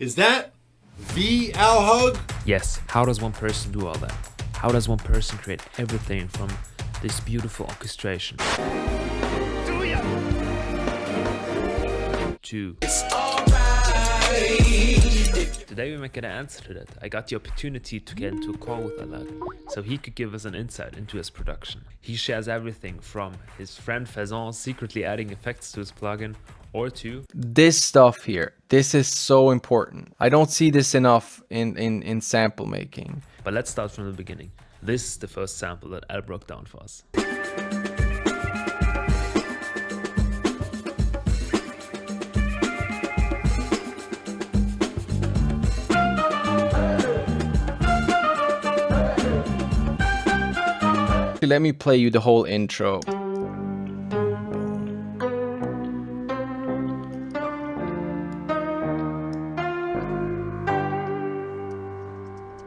Is that V Al Hug? Yes, how does one person do all that? How does one person create everything from this beautiful orchestration to today we might get an answer to that. I got the opportunity to get into a call with Alad so he could give us an insight into his production. He shares everything from his friend Faison secretly adding effects to his plugin or to this stuff here. This is so important. I don't see this enough in sample making. But let's start from the beginning. This is the first sample that Al broke down for us. Let me play you the whole intro.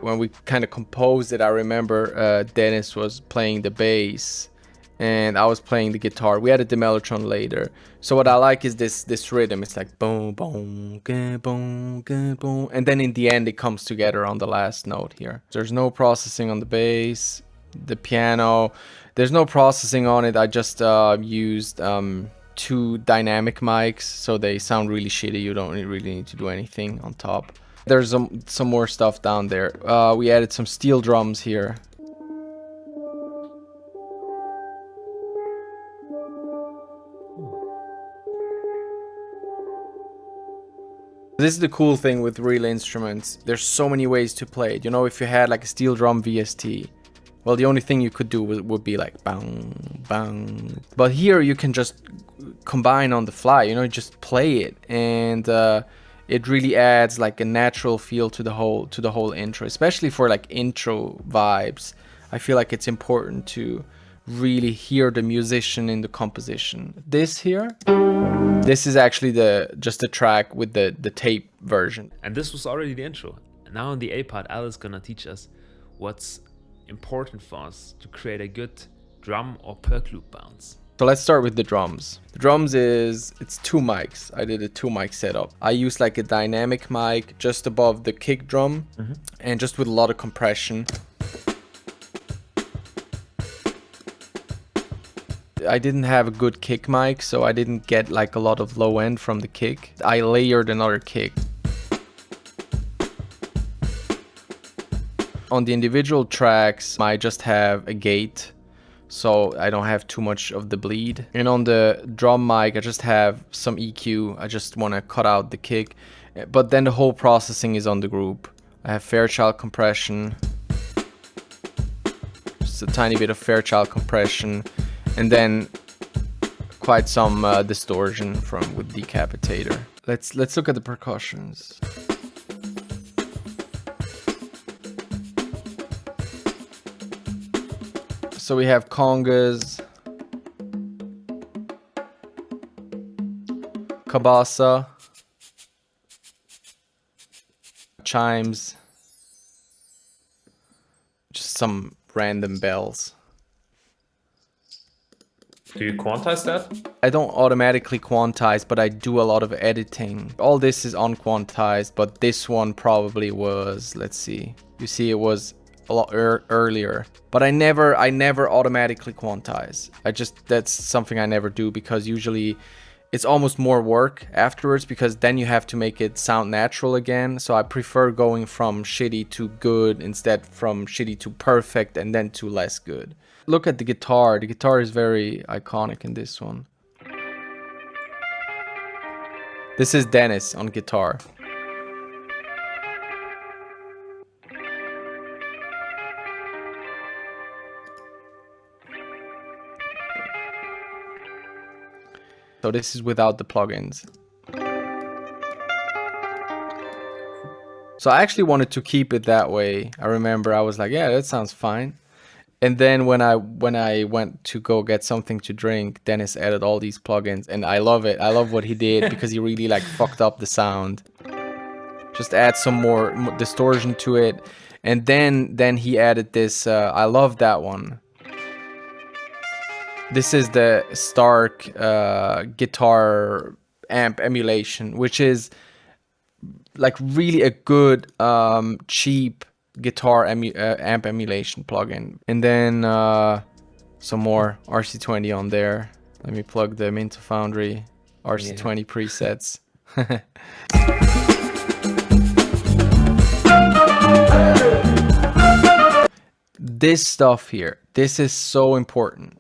When we kind of composed it, I remember Dennis was playing the bass and I was playing the guitar. We added the mellotron later. So what I like is this rhythm. It's like boom, boom, ga, boom, ga, boom. And then in the end, it comes together on the last note here. There's no processing on the bass, the piano. There's no processing on it. I just used 2 dynamic mics, so they sound really shitty. You don't really need to do anything on top. There's some more stuff down there. We added some steel drums here. This is the cool thing with real instruments. There's so many ways to play it. You know, if you had like a steel drum VST, well, the only thing you could do would be like bang, bang. But here you can just combine on the fly, you know, just play it. And it really adds like a natural feel to the whole intro, especially for like intro vibes. I feel like it's important to really hear the musician in the composition. This here, this is actually just the track with the tape version. And this was already the intro. Now in the A part, Al is gonna teach us what's important for us to create a good drum or perc loop bounce. So let's start with the drums. The drums it's 2 mics. I did a 2 mic setup. I used like a dynamic mic just above the kick drum and just with a lot of compression. I didn't have a good kick mic, so I didn't get like a lot of low end from the kick. I layered another kick. On the individual tracks, I just have a gate, so I don't have too much of the bleed. And on the drum mic, I just have some EQ. I just want to cut out the kick. But then the whole processing is on the group. I have Fairchild compression. Just a tiny bit of Fairchild compression. And then quite some distortion with Decapitator. Let's look at the percussions. So we have congas, cabasa, chimes, just some random bells. Do you quantize that? I don't automatically quantize, but I do a lot of editing. All this is unquantized, but this one probably was, let's see. You see it was a lot earlier, but I never automatically quantize. That's something I never do, because usually it's almost more work afterwards, because then you have to make it sound natural again. So I prefer going from shitty to good instead from shitty to perfect and then to less good. Look at the guitar. The guitar is very iconic in this one. This is Dennis on guitar. So this is without the plugins. So I actually wanted to keep it that way. I remember I was like, yeah, that sounds fine. And then when I went to go get something to drink, Dennis added all these plugins, and I love it. I love what he did, because he really like fucked up the sound. Just add some more distortion to it, and then he added this. I love that one. This is the Stark guitar amp emulation, which is like really a good cheap guitar amp emulation plugin. And then some more RC20 on there. Let me plug them into Foundry. RC20 presets. This stuff here, this is so important.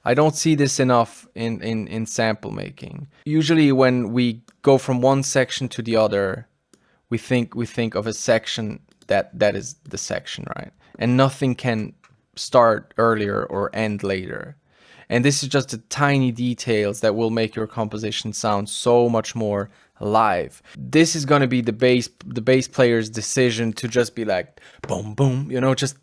I don't see this enough in sample making. Usually when we go from one section to the other, we think of a section that is the section, right? And nothing can start earlier or end later. And this is just the tiny details that will make your composition sound so much more live. This is gonna be the bass player's decision to just be like boom boom, you know, just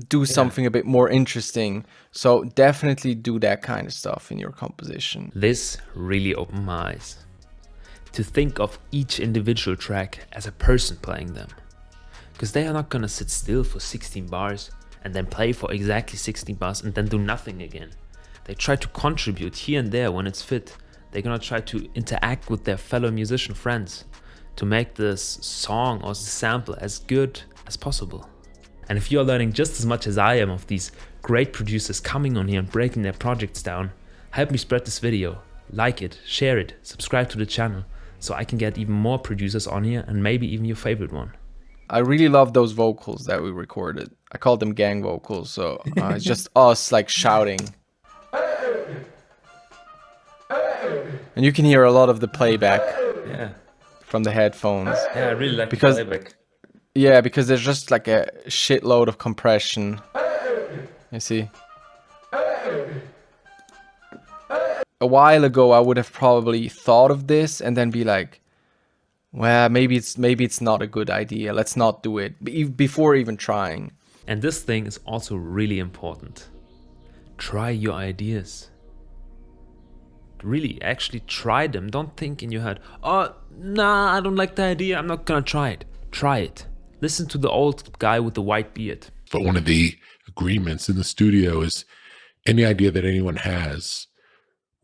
do something a bit more interesting. So definitely do that kind of stuff in your composition. This really opened my eyes. To think of each individual track as a person playing them. Because they are not gonna sit still for 16 bars and then play for exactly 16 bars and then do nothing again. They try to contribute here and there when it's fit. They're gonna try to interact with their fellow musician friends to make this song or sample as good as possible. And if you're learning just as much as I am of these great producers coming on here and breaking their projects down, help me spread this video, like it, share it, subscribe to the channel, so I can get even more producers on here and maybe even your favorite one. I really love those vocals that we recorded. I called them gang vocals, so it's just us like shouting. And you can hear a lot of the playback from the headphones. Yeah, I really like the playback. Yeah, because there's just like a shitload of compression. You see? A while ago, I would have probably thought of this and then be like, well, maybe it's not a good idea. Let's not do it before even trying. And this thing is also really important. Try your ideas. Really, actually try them. Don't think in your head, oh, nah, I don't like the idea, I'm not gonna try it. Try it. Listen to the old guy with the white beard. But one of the agreements in the studio is any idea that anyone has,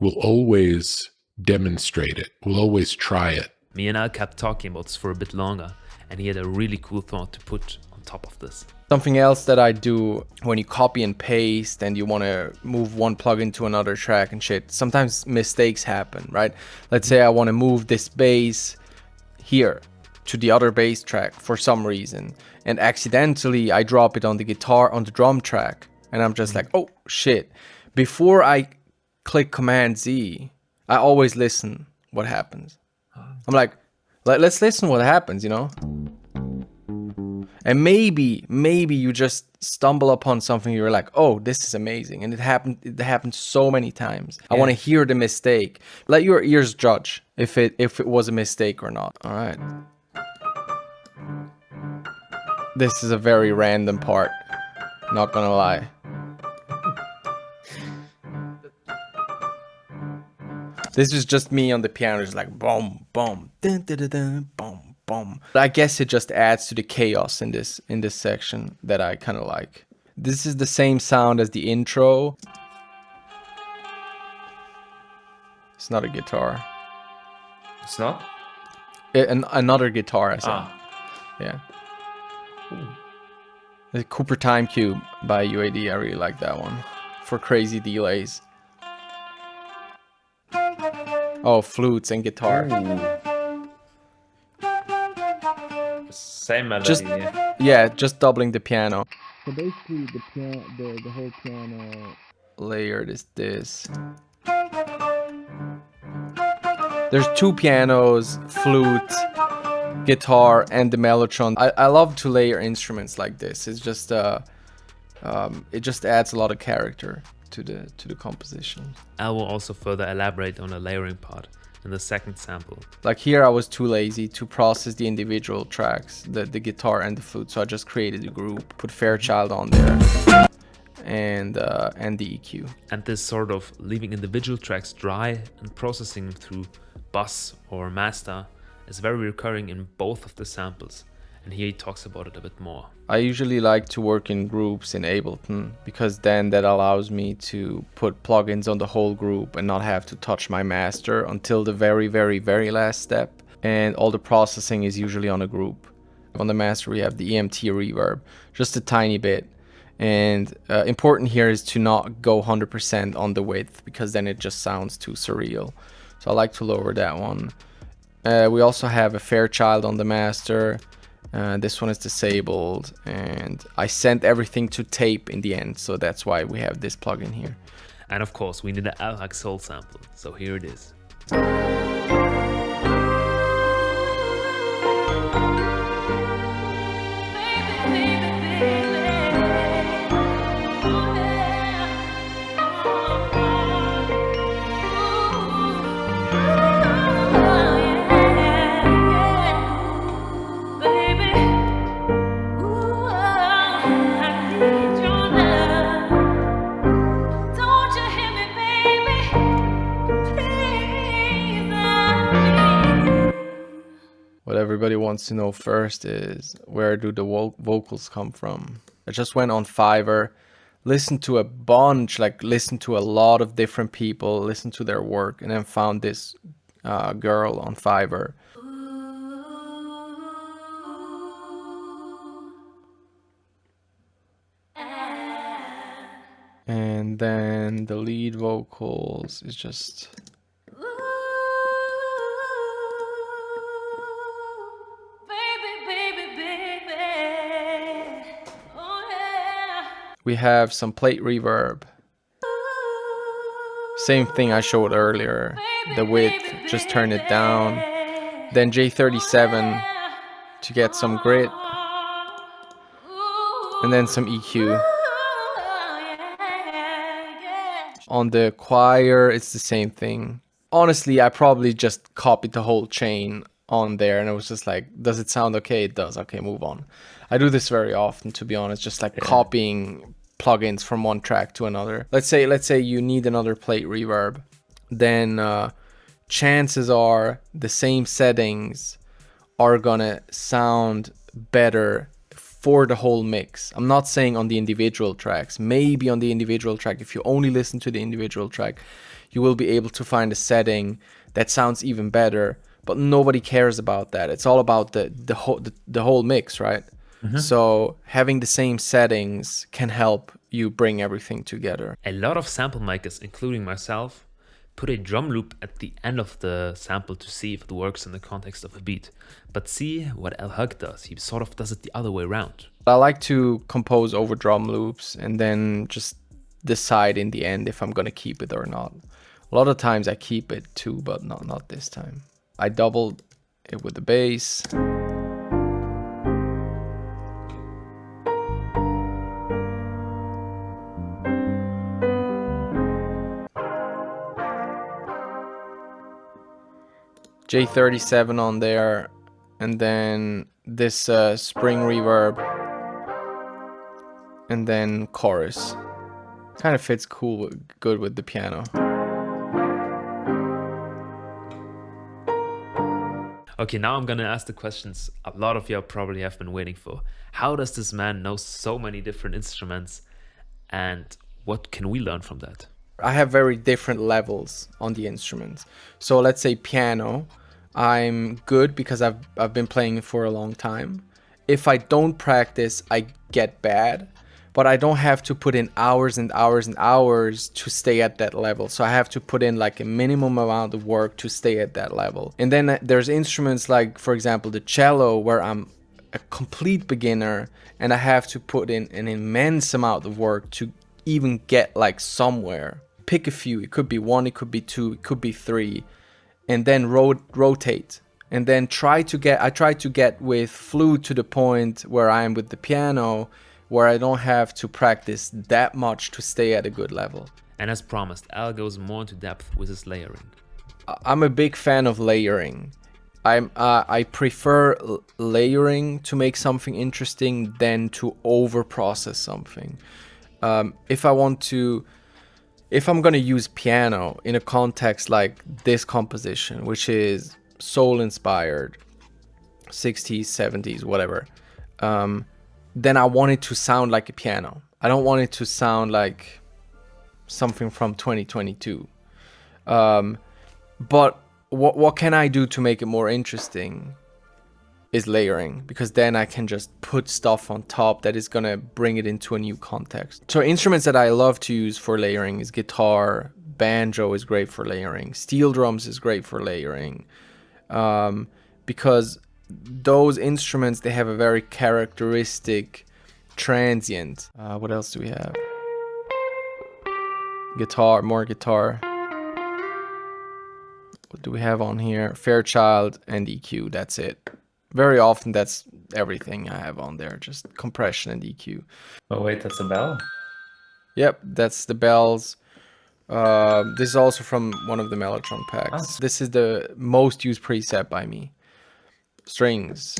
will always demonstrate it. We'll always try it. Me and Al kept talking about this for a bit longer, and he had a really cool thought to put on top of this. Something else that I do when you copy and paste and you want to move one plugin to another track and shit, sometimes mistakes happen, right? Let's say I want to move this bass here to the other bass track for some reason, and accidentally I drop it on the guitar, on the drum track, and I'm just like, oh shit. Before I click Command Z, I always listen what happens. I'm like, let's listen what happens, you know? And maybe you just stumble upon something, you're like, oh, this is amazing. And it happened so many times. I want to hear the mistake. Let your ears judge if it was a mistake or not. All right. This is a very random part, not gonna lie. This is just me on the piano, just like boom, boom, dun, dun, dun, dun, boom, boom. I guess it just adds to the chaos in this section that I kind of like. This is the same sound as the intro. It's not a guitar. It's not? Another guitar, I said. Yeah. The Cooper Time Cube by UAD, I really like that one. For crazy delays. Oh, flutes and guitar. Same melody. Just doubling the piano. So basically the whole piano layered is this. There's two pianos, flute, guitar, and the mellotron. I love to layer instruments like this. It's just it just adds a lot of character to the composition. I will also further elaborate on the layering part in the second sample. Like here I was too lazy to process the individual tracks, the guitar and the flute, so I just created a group, put Fairchild on there, and the EQ. And this sort of leaving individual tracks dry and processing them through bus or master is very recurring in both of the samples. And here he talks about it a bit more. I usually like to work in groups in Ableton because then that allows me to put plugins on the whole group and not have to touch my master until the very, very, very last step. and all the processing is usually on a group. On the master, we have the EMT reverb, just a tiny bit. And important here is to not go 100% on the width, because then it just sounds too surreal. So I like to lower that one. We also have a Fairchild on the master. This one is disabled, and I sent everything to tape in the end, so that's why we have this plugin here. And of course, we need an Alhag Soul sample, so here it is. What everybody wants to know first is, where do the vocals come from? I just went on Fiverr, listened to a bunch, like listened to a lot of different people, listened to their work, and then found this girl on Fiverr. And then the lead vocals is just... We have some plate reverb. Same thing I showed earlier. The width, just turn it down. Then J37 to get some grit. And then some EQ. On the choir, it's the same thing. Honestly, I probably just copied the whole chain on there, and it was just like, does it sound okay? It does. Okay, move on. I do this very often, to be honest, just like copying plugins from one track to another. Let's say you need another plate reverb, then chances are the same settings are gonna sound better for the whole mix. I'm not saying on the individual tracks. Maybe on the individual track, if you only listen to the individual track, you will be able to find a setting that sounds even better, but nobody cares about that. It's all about the whole mix, right? So having the same settings can help you bring everything together. A lot of sample makers, including myself, put a drum loop at the end of the sample to see if it works in the context of a beat. But see what Alhag does. He sort of does it the other way around. I like to compose over drum loops and then just decide in the end if I'm gonna keep it or not. A lot of times I keep it too, but not this time. I doubled it with the bass. J37 on there, and then this spring reverb, and then chorus. Kind of fits good with the piano. Okay, now I'm gonna ask the questions a lot of you probably have been waiting for. How does this man know so many different instruments, and what can we learn from that? I have very different levels on the instruments. So let's say piano, I'm good because I've been playing it for a long time. If I don't practice, I get bad, but I don't have to put in hours and hours and hours to stay at that level. So I have to put in like a minimum amount of work to stay at that level. And then there's instruments like, for example, the cello, where I'm a complete beginner and I have to put in an immense amount of work to even get like somewhere. Pick a few, it could be one, it could be two, it could be three, and then rotate. And then I try to get with flute to the point where I am with the piano, where I don't have to practice that much to stay at a good level. And as promised, Al goes more into depth with his layering. I'm a big fan of layering. I prefer layering to make something interesting than to over process something. If I'm gonna use piano in a context like this composition, which is soul inspired, 60s, 70s, whatever, then I want it to sound like a piano. I don't want it to sound like something from 2022. But what can I do to make it more interesting is layering, because then I can just put stuff on top that is gonna bring it into a new context. So instruments that I love to use for layering is guitar, banjo is great for layering, steel drums is great for layering, because those instruments, they have a very characteristic transient. What else do we have? Guitar, more guitar. What do we have on here? Fairchild and EQ, that's it. Very often that's everything I have on there, just compression and EQ. Oh wait, that's a bell? Yep, that's the bells. This is also from one of the Mellotron packs. This is the most used preset by me. Strings.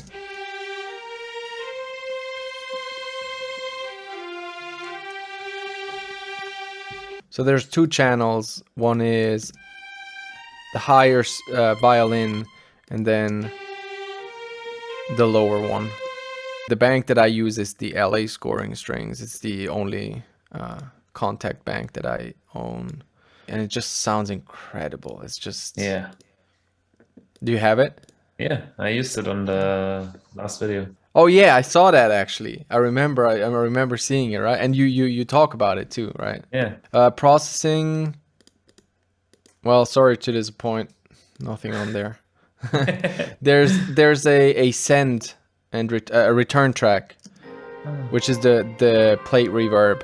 So there's two channels. One is the higher violin, and then the lower one. The bank that I use is the LA scoring strings. It's the only contact bank that I own, and it just sounds incredible. It's just... Yeah. Do you have it? Yeah, I used it on the last video. Oh yeah, I saw that actually. I remember seeing it, right? And you talk about it too, right? Yeah. Processing. Well, sorry to disappoint. Nothing on there. There's a send and a return track, which is the plate reverb.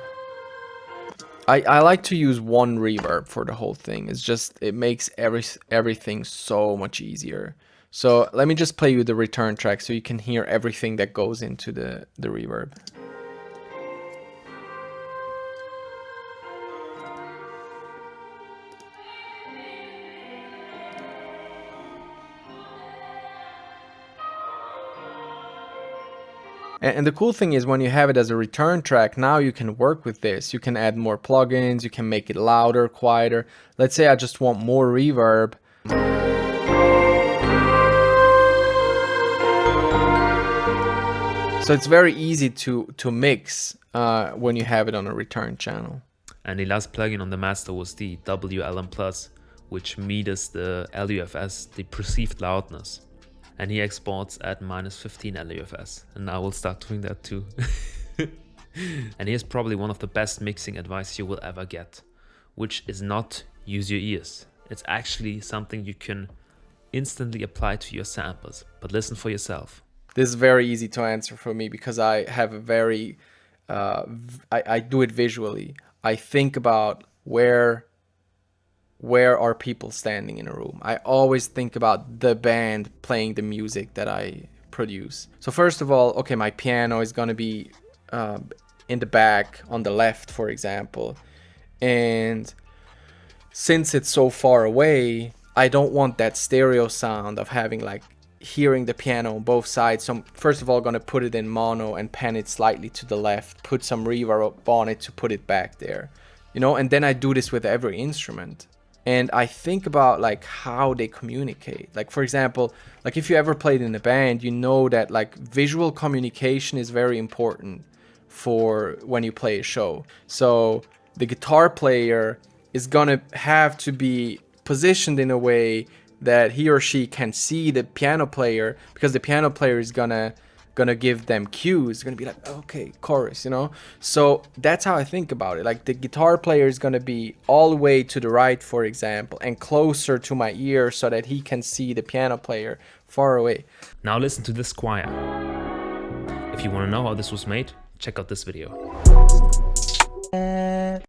I like to use one reverb for the whole thing. It's just, it makes everything so much easier. So let me just play you the return track so you can hear everything that goes into the reverb. And the cool thing is, when you have it as a return track, now you can work with this. You can add more plugins, you can make it louder, quieter. Let's say I just want more reverb. So it's very easy to mix when you have it on a return channel. And the last plugin on the master was the WLM Plus, which meters the LUFS, the perceived loudness. And he exports at -15 LUFS. And I will start doing that too. And here's probably one of the best mixing advice you will ever get, which is not use your ears. It's actually something you can instantly apply to your samples, but listen for yourself. This is very easy to answer for me, because I have a very, I do it visually. I think about where are people standing in a room. I always think about the band playing the music that I produce. So first of all, okay, my piano is gonna be in the back on the left, for example. And since it's so far away, I don't want that stereo sound of having like hearing the piano on both sides. So I'm first of all gonna put it in mono and pan it slightly to the left, put some reverb on it to put it back there, you know. And then I do this with every instrument. And I think about like how they communicate. Like, for example, like if you ever played in a band, you know that like visual communication is very important for when you play a show. So the guitar player is gonna have to be positioned in a way that he or she can see the piano player, because the piano player is gonna give them cues. It's gonna be like, okay, chorus, you know. So that's how I think about it. Like the guitar player is gonna be all the way to the right, for example, and closer to my ear so that he can see the piano player far away. Now listen to this choir. If you want to know how this was made, check out this video.